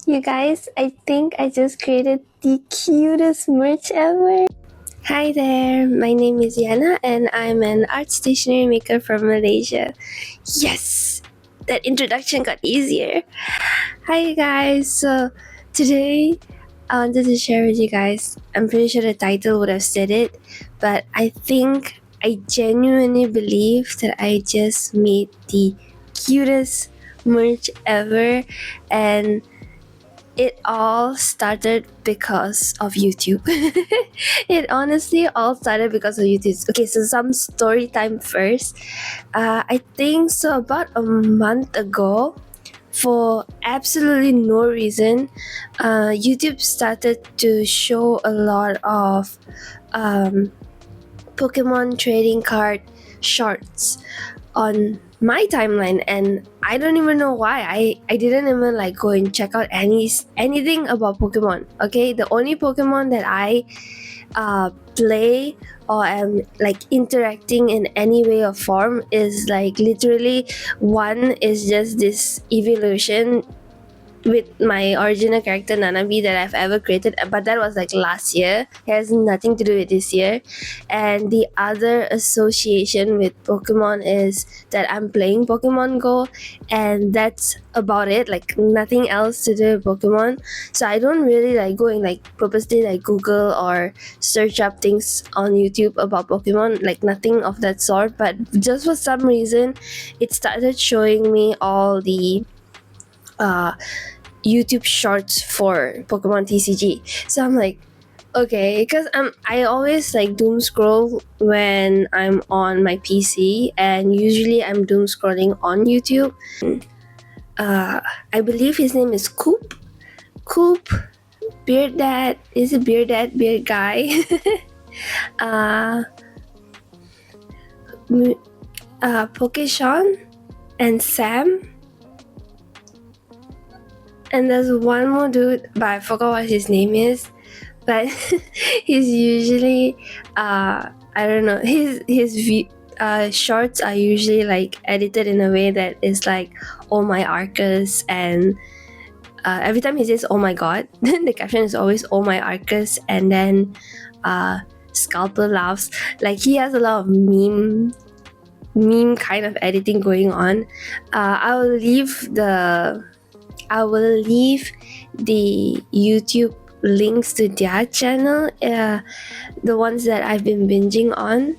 You guys, I think I just created the cutest merch ever. Hi there, my name is Yana and I'm an art stationery maker from Malaysia. Yes! That introduction got easier. Hi guys, so today I wanted to share with you guys. I'm pretty sure the title would have said it, but I genuinely believe that I just made the cutest merch ever, and it all started because of YouTube. It honestly all started because of YouTube. Okay, so some story time first. I think so about a month ago, for absolutely no reason, YouTube started to show a lot of Pokemon trading card shorts on my timeline, and I don't even know why. I didn't even like go and check out anything about Pokemon. Okay, the only Pokemon that I play or am like interacting in any way or form is like literally one is just this evolution with my original character Nanabi that I've ever created, but that was like last year. It has nothing to do with this year. And the other association with Pokemon is that I'm playing Pokemon Go, and that's about it. Like nothing else to do with Pokemon. So I don't really like go and like purposely like Google or search up things on YouTube about Pokemon, like nothing of that sort. But just for some reason, it started showing me all the YouTube shorts for Pokemon TCG. So I'm like, okay, because I always like doom scroll when I'm on my PC, and usually I'm doom scrolling on YouTube. I believe his name is Coop. Coop, Beard Dad, is it Beard Dad, Beard Guy? uh, Pokeshawn and Sam. And there's one more dude, but I forgot what his name is. But he's usually I don't know, shorts are usually like edited in a way that is like, oh my Arcus, and every time he says oh my god, the caption is always oh my Arcus, and then Scalper laughs. Like he has a lot of meme kind of editing going on. I will leave the YouTube links to their channel, the ones that I've been binging on,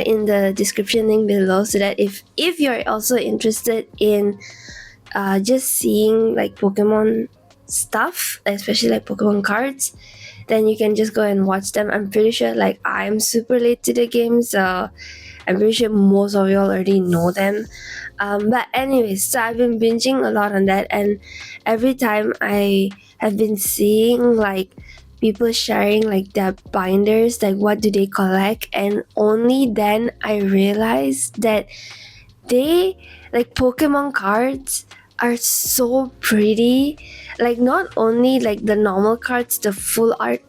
in the description link below, so that if you're also interested in just seeing like Pokemon stuff, especially like Pokemon cards, then you can just go and watch them. I'm pretty sure like I'm super late to the game, so I'm pretty sure most of you already know them. But anyways, so I've been binging a lot on that, and every time I have been seeing like people sharing like their binders, like what do they collect, and only then I realized that they like Pokemon cards are so pretty. Like not only like the normal cards, the full art,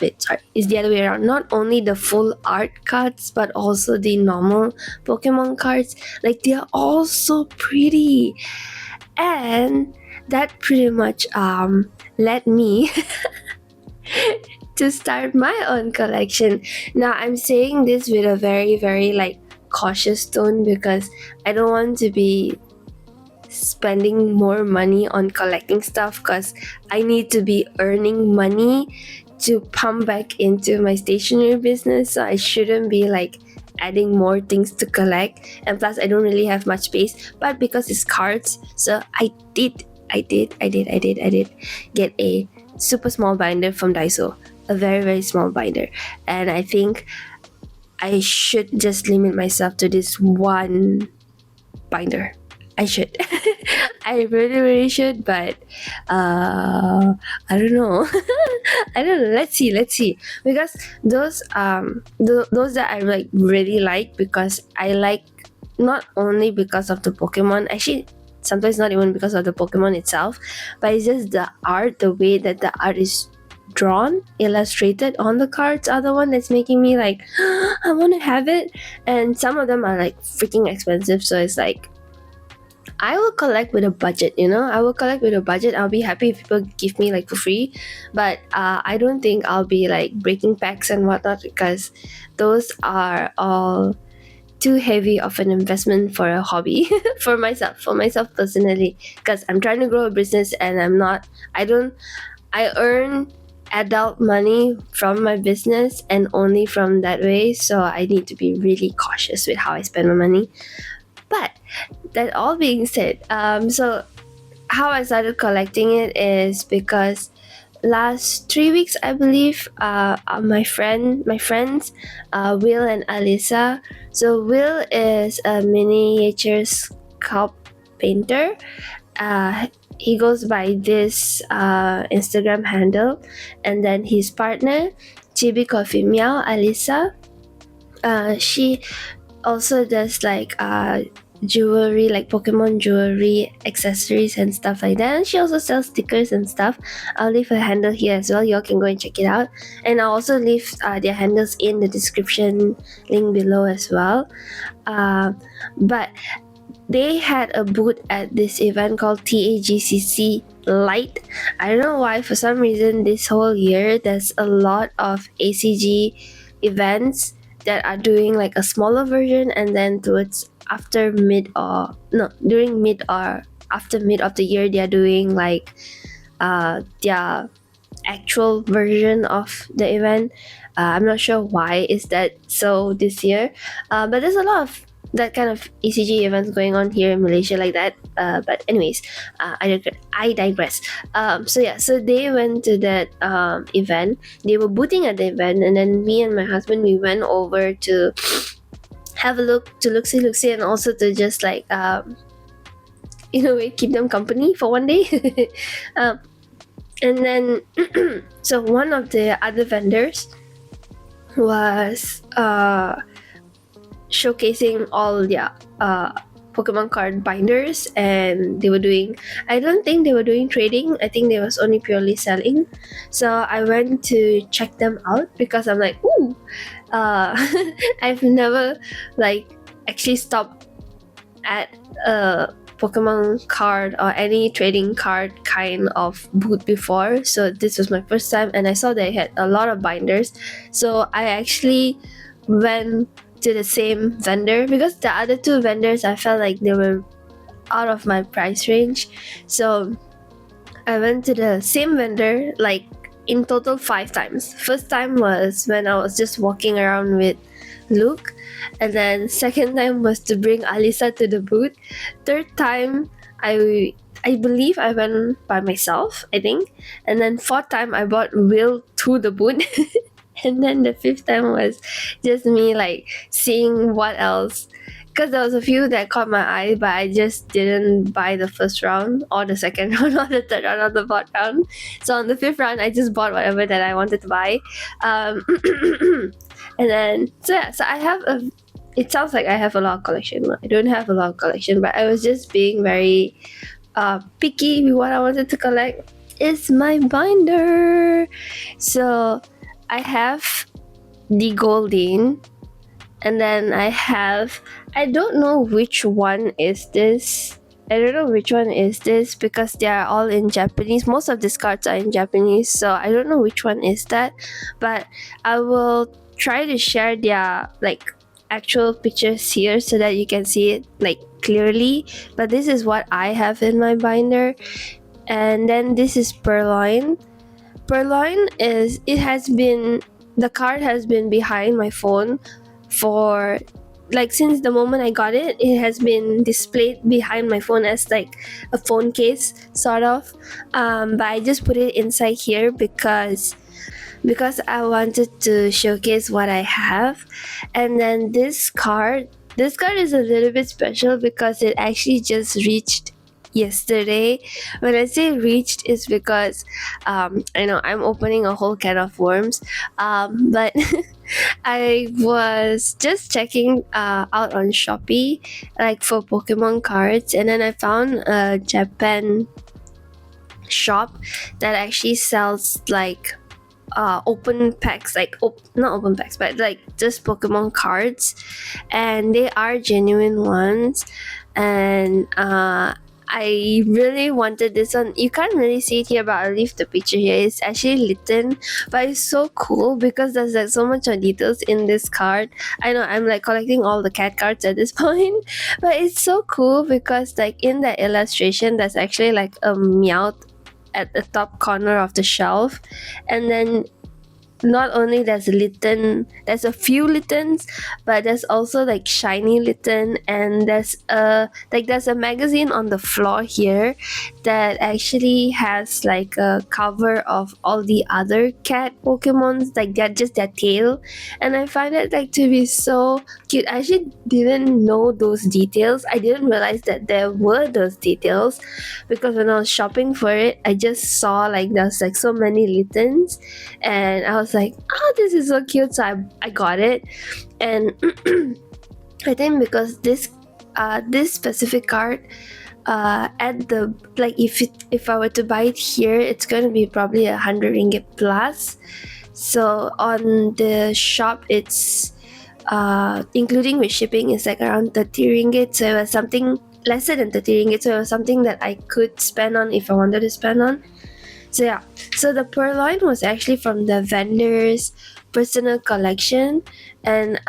wait, sorry, it's the other way around. Not only the full art cards, but also the normal Pokemon cards. Like they are all so pretty, and that pretty much led me to start my own collection. Now I'm saying this with a very very like cautious tone, because I don't want to be spending more money on collecting stuff, because I need to be earning money to pump back into my stationery business. So I shouldn't be like adding more things to collect, and plus I don't really have much space. But because it's cards, so I did get a super small binder from Daiso, a very very small binder, and I think I should just limit myself to this one binder. I should. I really, really should, but I don't know. I don't know. Let's see. Because those that I like really like, because I like not only because of the Pokemon. Actually, sometimes not even because of the Pokemon itself, but it's just the art, the way that the art is drawn, illustrated on the cards are the one that's making me like, I want to have it. And some of them are like freaking expensive, so it's like I will collect with a budget, I will collect with a budget. I'll be happy if people give me like for free, but I don't think I'll be like breaking packs and whatnot, because those are all too heavy of an investment for a hobby. For myself personally, because I'm trying to grow a business, and I earn adult money from my business, and only from that way, so I need to be really cautious with how I spend my money. But that all being said, so how I started collecting it is because last 3 weeks, I believe, my friends, Will and Alyssa. So Will is a miniature sculpt painter. He goes by this Instagram handle, and then his partner, Chibi Coffee Meow, Alyssa. She also does like jewelry, like Pokemon jewelry, accessories, and stuff like that. And she also sells stickers and stuff. I'll leave her handle here as well. Y'all can go and check it out. And I'll also leave their handles in the description link below as well. But they had a booth at this event called TAGCC Light. I don't know why, for some reason, this whole year there's a lot of ACG events that are doing like a smaller version, and then towards after mid or no during mid or after mid of the year, they're doing like their actual version of the event. I'm not sure why is that so this year, but there's a lot of that kind of ECG events going on here in Malaysia like that. But anyways, I digress. So they went to that event. They were booting at the event, and then me and my husband, we went over to have a look, to look see, and also to just like in a way keep them company for one day. And then so one of the other vendors was showcasing all their Pokemon card binders, and they were doing, I don't think they were doing trading, I think they was only purely selling. So I went to check them out because I'm like, ooh, I've never like actually stopped at a Pokemon card or any trading card kind of booth before, so this was my first time, and I saw they had a lot of binders. So I actually went to the same vendor, because the other two vendors, I felt like they were out of my price range. So I went to the same vendor like in total 5 times. First time was when I was just walking around with Luke, and then second time was to bring Alisa to the booth. Third time, I believe I went by myself, I think, and then fourth time I brought Will to the booth. And then the fifth time was just me like seeing what else, because there was a few that caught my eye, but I just didn't buy the first round or the second round or the third round or the fourth round. So on the fifth round, I just bought whatever that I wanted to buy. And then so I have it sounds like I have a lot of collection. I don't have a lot of collection, but I was just being very picky with what I wanted to collect. It's my binder. So I have the Goldeen, and then I don't know which one is this. Because they are all in Japanese. Most of these cards are in Japanese, so I don't know which one is that. But I will try to share their like actual pictures here so that you can see it like clearly. But this is what I have in my binder. And then this is Purloin. Purloin is, the card has been behind my phone for like since the moment I got it. It has been displayed behind my phone as like a phone case sort of, but I just put it inside here because I wanted to showcase what I have. And then this card is a little bit special because it actually just reached yesterday. When I say reached, is because I know I'm opening a whole can of worms, but I was just checking out on Shopee like for Pokemon cards, and then I found a Japan shop that actually sells like open packs, like not open packs, but like just Pokemon cards, and they are genuine ones. and I really wanted this one. You can't really see it here, but I'll leave the picture here. It's actually written, but it's so cool because there's like so much details in this card. I know I'm like collecting all the cat cards at this point, but it's so cool because like in the illustration, there's actually like a meowth at the top corner of the shelf, and then not only there's a few littens, but there's also like shiny litten, and there's a magazine on the floor here that actually has like a cover of all the other cat Pokemons, like they're just their tail, and I find it like to be so cute. I actually didn't know those details. I didn't realize that there were those details because when I was shopping for it, I just saw like there's like so many littens, and I was like, oh, this is so cute, so I got it. And I think because this specific card, at the like if I were to buy it here, it's going to be probably 100 ringgit plus. So on the shop, it's including with shipping, is like around 30 ringgit. So it was something lesser than 30 ringgit, so it was something that I could spend on if I wanted to spend on. So yeah, so the purloin was actually from the vendor's personal collection, and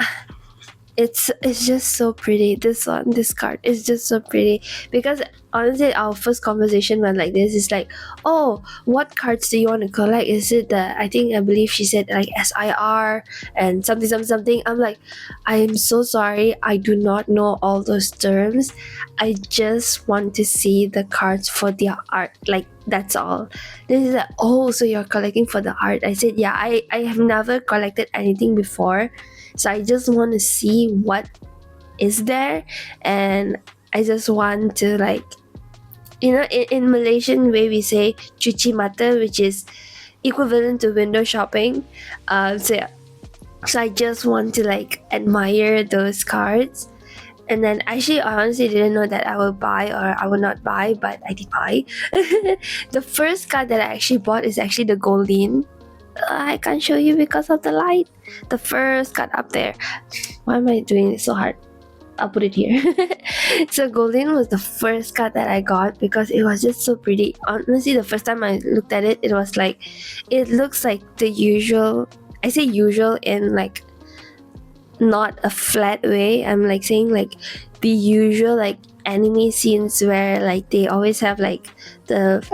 it's just so pretty. This card is just so pretty because honestly, our first conversation went like this. It's like, oh, what cards do you want to collect? Is it I believe she said like SIR and something something something. I'm like, I am so sorry, I do not know all those terms. I just want to see the cards for their art. Like that's all. This is like, oh, so you're collecting for the art? I said, yeah, I have never collected anything before. So I just want to see what is there, and I just want to like, in Malaysian way we say cuci mata, which is equivalent to window shopping. So yeah, so I just want to like admire those cards. And then actually I honestly didn't know that I will buy or I will not buy, but I did buy. The first card that I actually bought is actually the Goldeen. I can't show you because of the light. The first card up there. Why am I doing this so hard? I'll put it here. So Golden was the first card that I got because it was just so pretty. Honestly, the first time I looked at it, it looks like the usual. I say usual in like not a flat way. I'm like saying like the usual like anime scenes where like they always have like the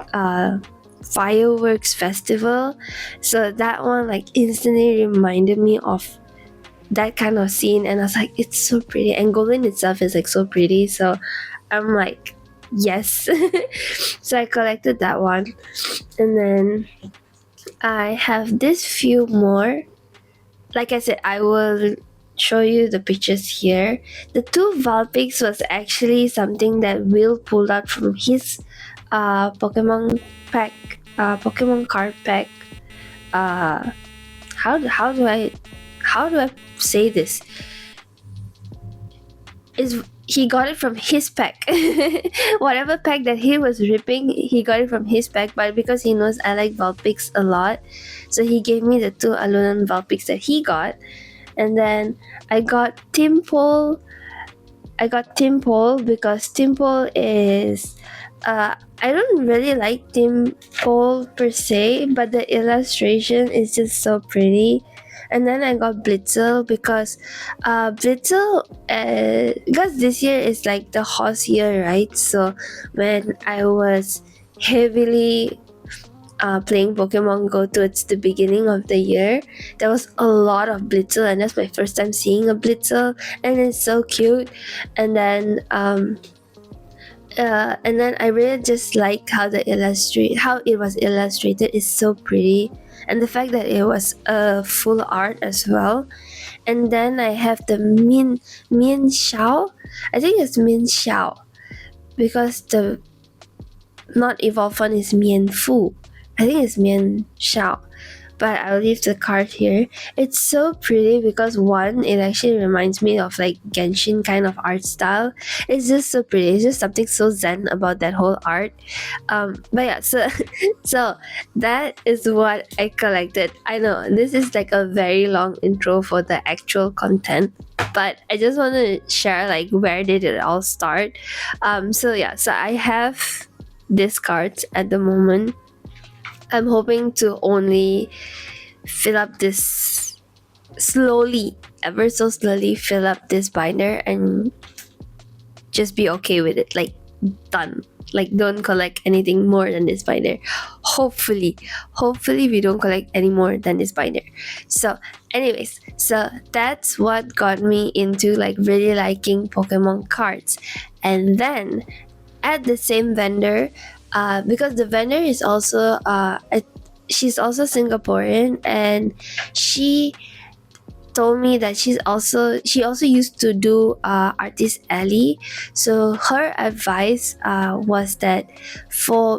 fireworks festival. So that one like instantly reminded me of that kind of scene, and I was like, it's so pretty, and Golden itself is like so pretty, so I'm like, yes. So I collected that one, and then I have this few more. Like I said, I will show you the pictures here. The two Vulpix was actually something that Will pulled out from his Pokemon pack, Pokemon card pack. How do I say this? Is he got it from his pack. Whatever pack that he was ripping, he got it from his pack, but because he knows I like Vulpix a lot, so he gave me the two Alunan Vulpix that he got. And then I got Timpole. Because Timpole is I don't really like Timpole per se, but the illustration is just so pretty. And then I got Blitzel because Blitzel, because this year is like the horse year, right? So when I was heavily playing Pokemon Go towards the beginning of the year, there was a lot of Blitzel, and that's my first time seeing a Blitzel, and it's so cute. And then I really just liked how it was illustrated is so pretty, and the fact that it was a full art as well. And then I have the Min Xiao. I think it's Min Xiao because the not evolved one is Mian Fu. I think it's Mian Xiao. but I'll leave the card here. It's so pretty because one, it actually reminds me of like Genshin kind of art style. It's just so pretty. It's just something so zen about that whole art. But yeah, so so that is what I collected. I know this is like a very long intro for the actual content, but I just want to share like where did it all start. So yeah, so I have these cards at the moment. I'm hoping to only fill up this slowly, ever so slowly fill up this binder and just be okay with it. Like, done. Like, don't collect anything more than this binder. Hopefully we don't collect any more than this binder. So anyways, so that's what got me into like really liking Pokemon cards. And then at the same vendor, because the vendor is also she's also Singaporean, and she told me that she also used to do Artist Alley. So her advice was that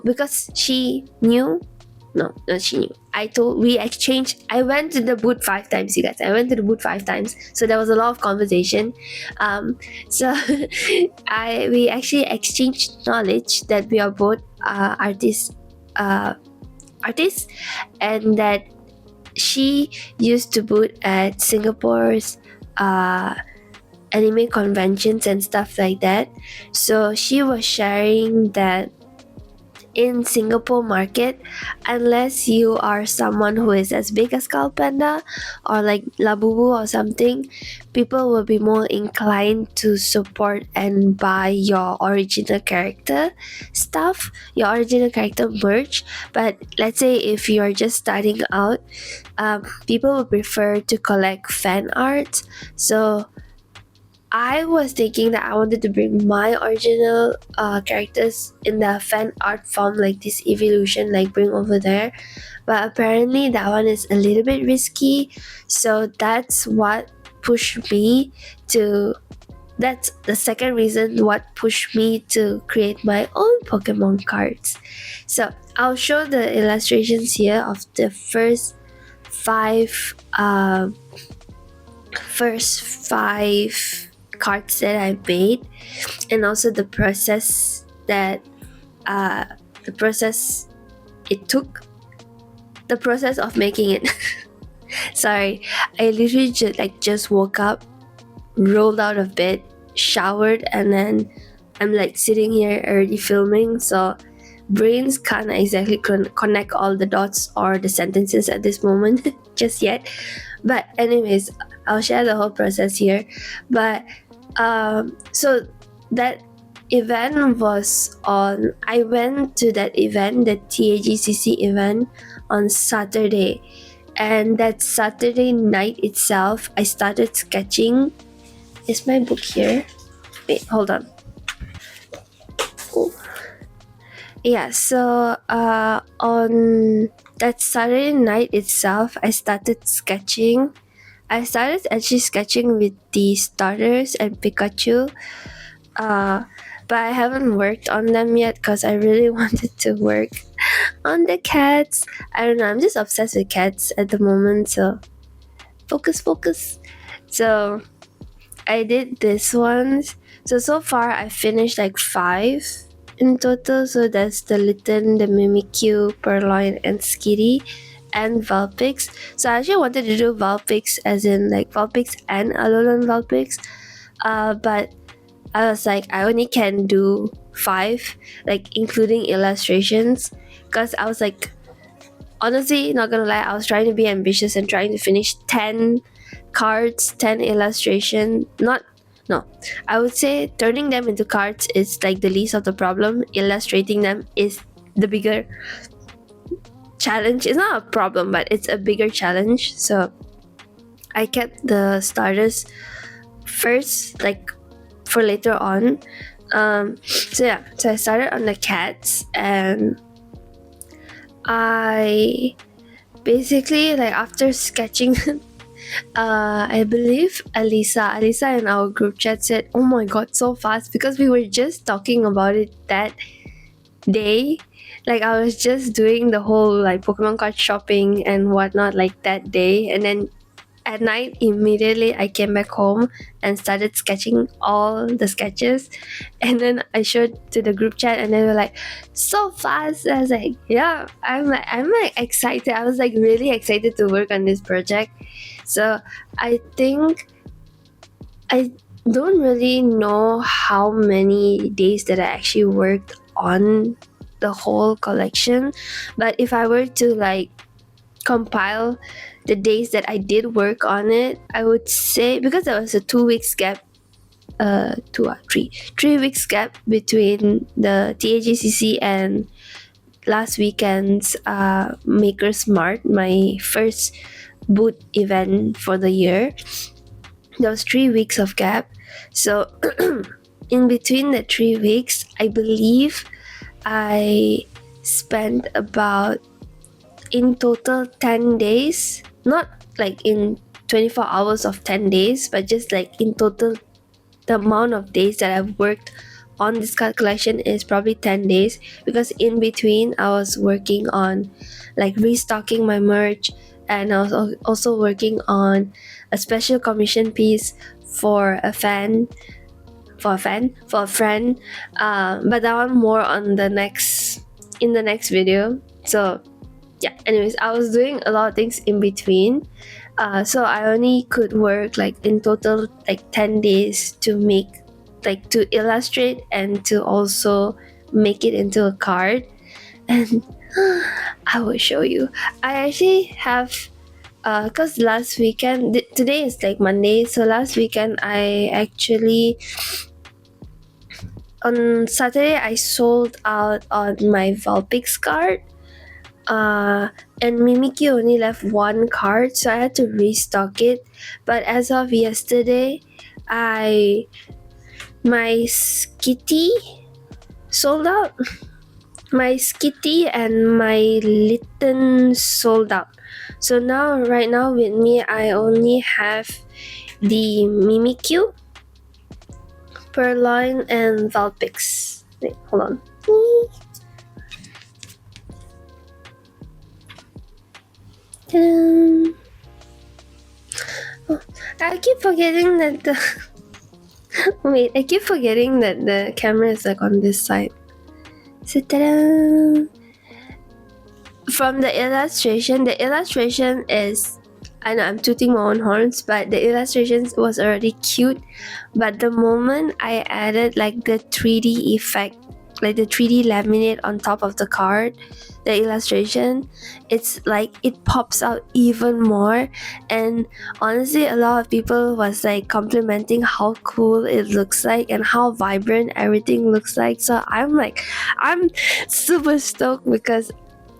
because she knew, no, not she knew. We exchanged. I went to the booth 5 times, you guys. I went to the booth 5 times, so there was a lot of conversation. So we actually exchanged knowledge that we are both artists, and that she used to boot at Singapore's anime conventions and stuff like that. So she was sharing that in Singapore market, unless you are someone who is as big as Skull Panda or like Labubu or something, people will be more inclined to support and buy your original character stuff, your original character merch. But let's say if you're just starting out, people will prefer to collect fan art. So I was thinking that I wanted to bring my original characters in the fan art form, like this evolution, like bring over there. But apparently that one is a little bit risky. So that's what pushed me to. That's the second reason what pushed me to create my own Pokemon cards. So I'll show the illustrations here of the first five cards that I made, and also the process that the process it took, the process of making it. Sorry, I literally just woke up, rolled out of bed, showered, and then I'm like sitting here already filming, so brains can't exactly connect all the dots or the sentences at this moment just yet. But anyways, I'll share the whole process here. But so that event was on, I went to that event, the TAGCC event, on Saturday, and that Saturday night itself I started sketching. Is my book here? Wait, hold on. Oh. Yeah, so on that Saturday night itself I started sketching. I started actually sketching with the starters and Pikachu, but I haven't worked on them yet because I really wanted to work on the cats. I don't know, I'm just obsessed with cats at the moment, so focus. So I did this ones. So far I finished like 5 in total. So that's the Litten, the Mimikyu, Purloin, and Skitty, and Vulpix. So I actually wanted to do Vulpix as in like Vulpix and Alolan Vulpix, but I was like, I only can do 5, like including illustrations, because I was like, honestly, not gonna lie, I was trying to be ambitious and trying to finish 10 cards, 10 illustration. I would say turning them into cards is like the least of the problem. Illustrating them is the bigger challenge. It's not a problem, but it's a bigger challenge. So I kept the starters first, like for later on. So I started on the cats, and I basically, like, after sketching I believe Alisa in our group chat said, "Oh my god, so fast," because we were just talking about it that day. Like I was just doing the whole like Pokemon card shopping and whatnot like that day, and then at night immediately I came back home and started sketching all the sketches, and then I showed to the group chat and they were like, so fast. I was like, yeah, I'm like excited. I was like really excited to work on this project. So I think I don't really know how many days that I actually worked on the whole collection, but if I were to like compile the days that I did work on it, I would say, because there was a 2 weeks gap, 3 weeks gap between the TAGCC and last weekend's Maker's Mart, my first boot event for the year. There was 3 weeks of gap, so in between the 3 weeks, I believe I spent about, in total, 10 days, not like in 24 hours of 10 days, but just like in total the amount of days that I've worked on this card collection is probably 10 days, because in between I was working on like restocking my merch, and I was also working on a special commission piece for a fan, for a friend, but that one more on the next, in the next video. So yeah, anyways, I was doing a lot of things in between, so I only could work like in total like 10 days to make, like to illustrate and to also make it into a card. And I will show you. I actually have, because last weekend, today is like Monday, so last weekend I actually, on Saturday I sold out on my Vulpix card, and Mimikyu only left one card, so I had to restock it. But as of yesterday, my Skitty sold out. My Skitty and my Litten sold out. So now, right now with me, I only have the Mimikyu, Purloin, and Vulpix. Wait, hold on. Oh, I keep forgetting that the wait, I keep forgetting that the camera is like on this side. So ta-da! From the illustration is, I know I'm tooting my own horns, but the illustration was already cute. But the moment I added like the 3D effect, like the 3D laminate on top of the card, the illustration, it's like it pops out even more. And honestly, a lot of people was like complimenting how cool it looks like and how vibrant everything looks like. So I'm super stoked, because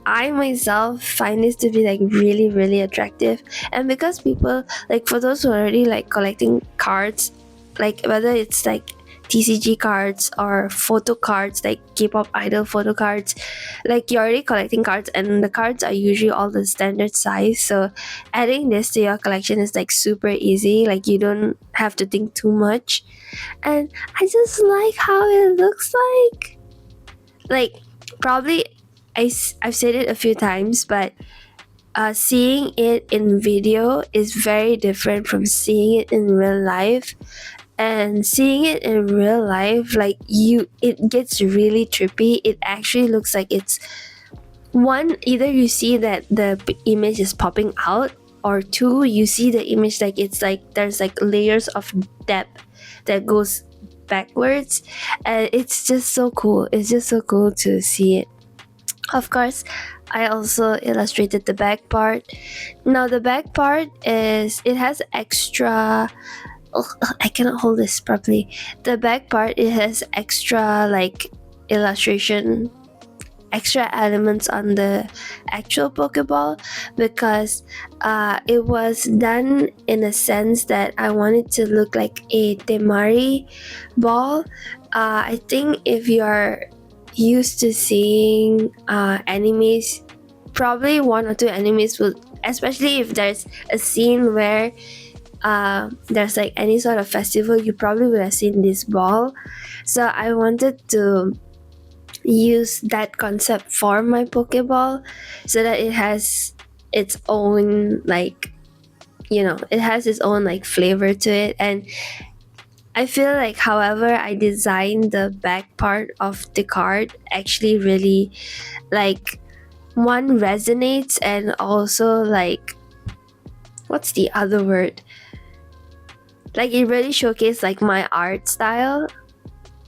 I myself find this to be like really, really attractive. And because people, like for those who are already like collecting cards, like whether it's like TCG cards or photo cards, like K-pop idol photo cards, like you're already collecting cards and the cards are usually all the standard size. So adding this to your collection is like super easy. Like you don't have to think too much. And I just like how it looks like. Like probably I've said it a few times, but seeing it in video is very different from seeing it in real life. And seeing it in real life, like it gets really trippy. It actually looks like it's one, either you see that the image is popping out, or two, you see the image like it's like there's like layers of depth that goes backwards, and it's just so cool. It's just so cool to see it. Of course, I also illustrated the back part. Now the back part is, it has extra, I cannot hold this properly. The back part, it has extra like illustration, extra elements on the actual Pokeball, because it was done in a sense that I wanted to look like a Temari ball. I think if you're used to seeing animes, probably one or two animes will, especially if there's a scene where there's like any sort of festival, you probably would have seen this ball. So I wanted to use that concept for my Pokeball so that it has its own like, it has its own like flavor to it. And I feel like however I designed the back part of the card actually really like one resonates, and also like what's the other word, like it really showcased like my art style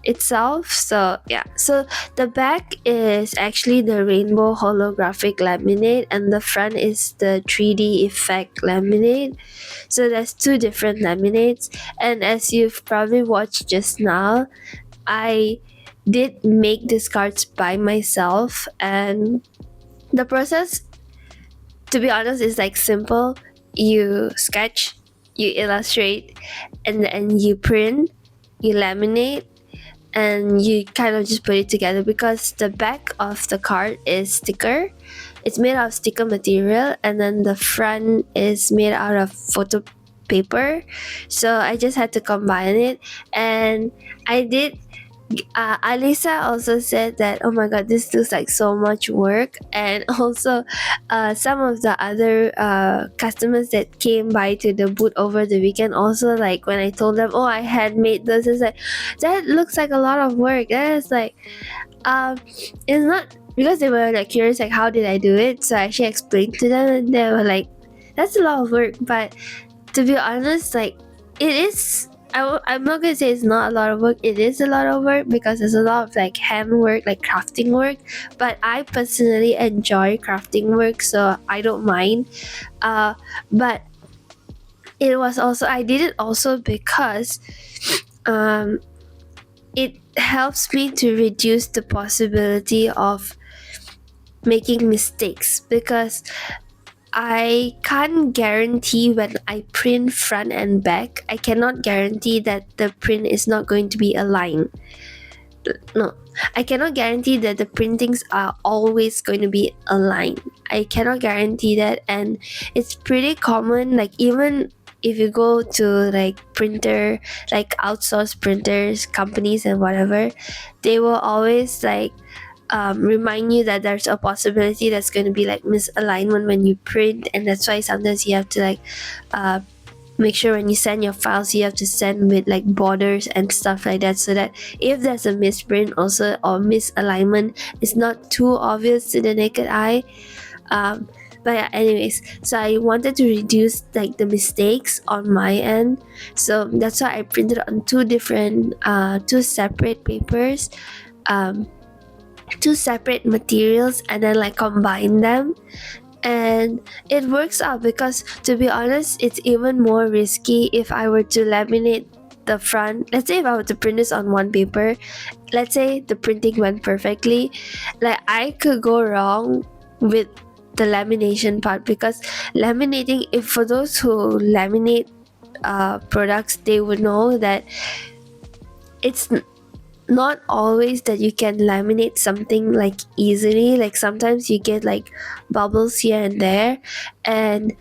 itself. So yeah, so the back is actually the rainbow holographic laminate, and the front is the 3D effect laminate. So there's two different laminates, and as you've probably watched just now, I did make these cards by myself, and the process, to be honest, is like simple. You sketch, you illustrate, and then you print, you laminate, and you kind of just put it together, because the back of the card is sticker. It's made out of sticker material, and then the front is made out of photo paper. So I just had to combine it, and I did. Alisa also said that, oh my god, this looks like so much work. And also some of the other customers that came by to the booth over the weekend also, like when I told them, oh, I had made this, it's like, that looks like a lot of work. And it's like, it's not, because they were like curious like how did I do it, so I actually explained to them, and they were like, that's a lot of work. But to be honest, like it is, I'm not gonna say it's not a lot of work. It is a lot of work because there's a lot of like handwork, like crafting work. But I personally enjoy crafting work, so I don't mind. But it was also, I did it also because um, it helps me to reduce the possibility of making mistakes, because I can't guarantee when I print front and back, I cannot guarantee that the print is not going to be aligned. No, I cannot guarantee that the printings are always going to be aligned. I cannot guarantee that, and it's pretty common. Like even if you go to like printer, like outsourced printers, companies and whatever, they will always like remind you that there's a possibility that's going to be like misalignment when you print, and that's why sometimes you have to like make sure when you send your files, you have to send with like borders and stuff like that, so that if there's a misprint also or misalignment, it's not too obvious to the naked eye. But yeah, anyways, so I wanted to reduce like the mistakes on my end, so that's why I printed on two separate papers, two separate materials, and then like combine them. And it works out, because to be honest, it's even more risky if I were to laminate the front. Let's say if I were to print this on one paper, let's say the printing went perfectly, like I could go wrong with the lamination part, because laminating, if for those who laminate products, they would know that it's not always that you can laminate something like easily. Like sometimes you get like bubbles here and there, and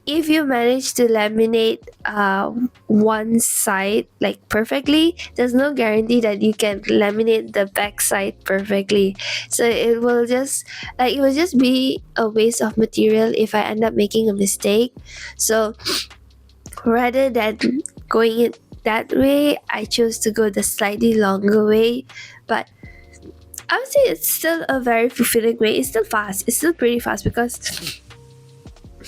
if you manage to laminate one side like perfectly, there's no guarantee that you can laminate the back side perfectly. So it will just be a waste of material if I end up making a mistake. So rather than going it that way, I chose to go the slightly longer way. But I would say it's still a very fulfilling way. It's still fast. It's still pretty fast, because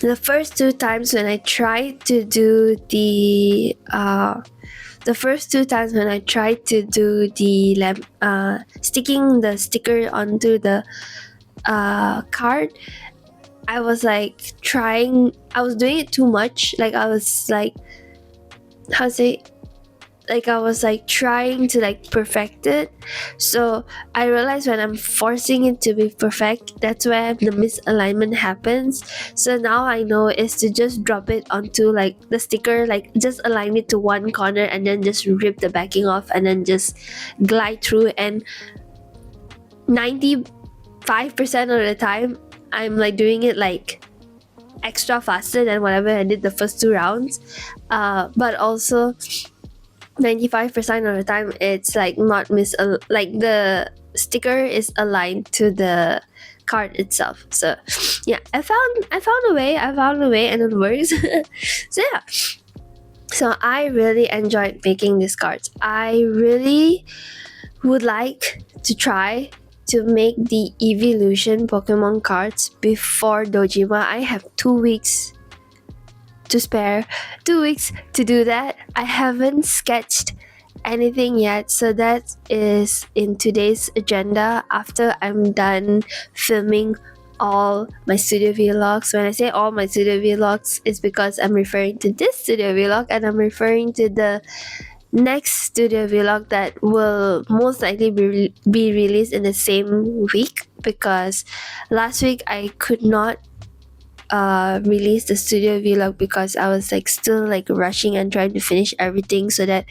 the first two times when I tried to do sticking the sticker onto the card, I was doing it too much. Like I was like, how to say, like I was like trying to like perfect it. So I realized when I'm forcing it to be perfect, that's where the misalignment happens. So now I know is to just drop it onto like the sticker, like just align it to one corner and then just rip the backing off and then just glide through. And 95% of the time I'm like doing it like extra faster than whatever I did the first two rounds. But also 95% of the time it's like not like the sticker is aligned to the card itself. So yeah, I found a way and it works. So yeah, so I really enjoyed making these cards. I really would like to try to make the evolution Pokemon cards before Dojima. I have 2 weeks to spare, 2 weeks to do that. I haven't sketched anything yet, so that is in today's agenda after I'm done filming all my studio vlogs. When I say all my studio vlogs, it's because I'm referring to this studio vlog and I'm referring to the next studio vlog that will most likely be released in the same week, because last week I could not release the studio vlog because I was like still like rushing and trying to finish everything so that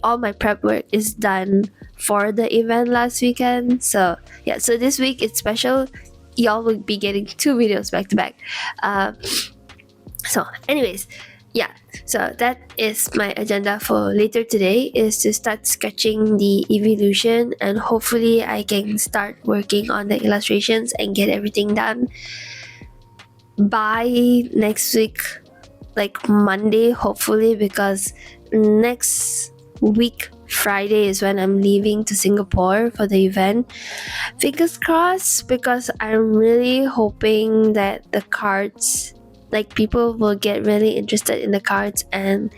all my prep work is done for the event last weekend. So yeah, so this week it's special. Y'all will be getting 2 videos back to back. So anyways, yeah, so that is my agenda for later today, is to start sketching the evolution, and hopefully I can start working on the illustrations and get everything done by next week, like Monday hopefully, because next week Friday is when I'm leaving to Singapore for the event. Fingers crossed, because I'm really hoping that the cards, like people will get really interested in the cards and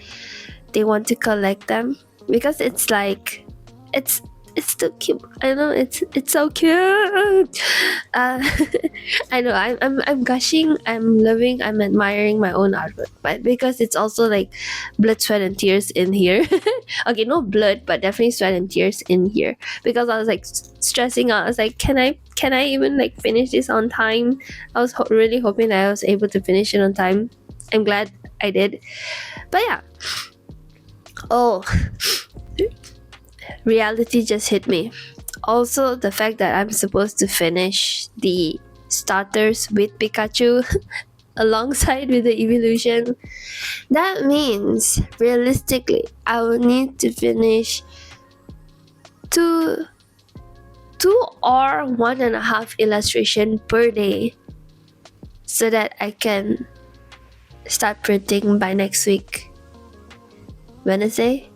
they want to collect them, because it's like it's too cute. I know it's so cute. I know I'm gushing, I'm loving, I'm admiring my own artwork, but because it's also like blood, sweat and tears in here. Okay, no blood, but definitely sweat and tears in here, because I was like stressing out. I was like, can I even like finish this on time? I was really hoping that I was able to finish it on time. I'm glad I did. But yeah, oh, reality just hit me. Also, the fact that I'm supposed to finish the starters with Pikachu alongside with the evolution, that means realistically I will need to finish two or 1.5 illustration per day so that I can start printing by next week, Wednesday,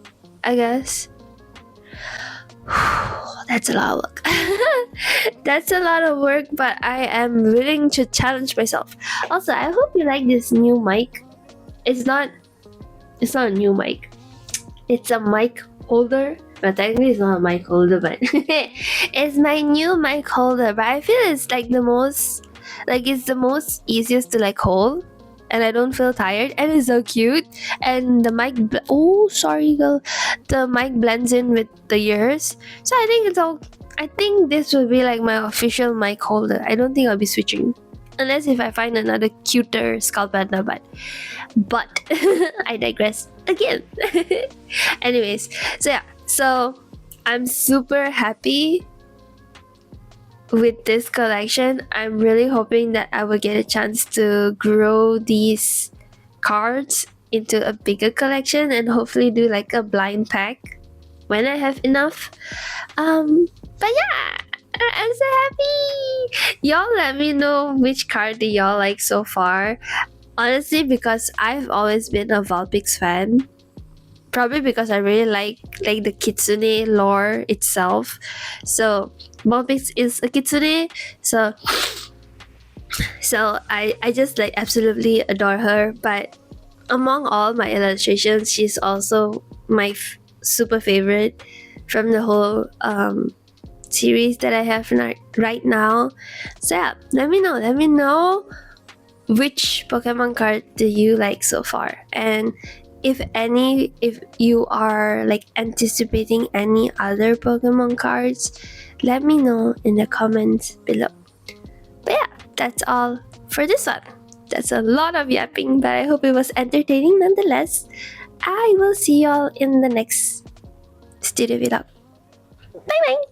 I guess. That's a lot of work. That's a lot of work, but I am willing to challenge myself. Also, I hope you like this new mic. It's not a new mic. It's a mic holder. But technically it's not a mic holder, but it's my new mic holder. But I feel it's like it's the most easiest to like hold, and I don't feel tired, and it's so cute. And the mic oh sorry girl, the mic blends in with the ears, so I think this will be like my official mic holder. I don't think I'll be switching unless if I find another cuter skull panda, but I digress again. Anyways, so yeah, so I'm super happy with this collection. I'm really hoping that I will get a chance to grow these cards into a bigger collection and hopefully do like a blind pack when I have enough. But yeah, I'm so happy. Y'all let me know which card do y'all like so far. Honestly, because I've always been a Vulpix fan. Probably because I really like the kitsune lore itself. So Vulpix is a kitsune, so I just like absolutely adore her. But among all my illustrations, she's also my super favorite from the whole series that I have right now. So yeah, let me know which Pokemon card do you like so far, and if you are like anticipating any other Pokemon cards, let me know in the comments below. But yeah, that's all for this one. That's a lot of yapping, but I hope it was entertaining nonetheless. I will see y'all in the next studio vlog. Bye bye.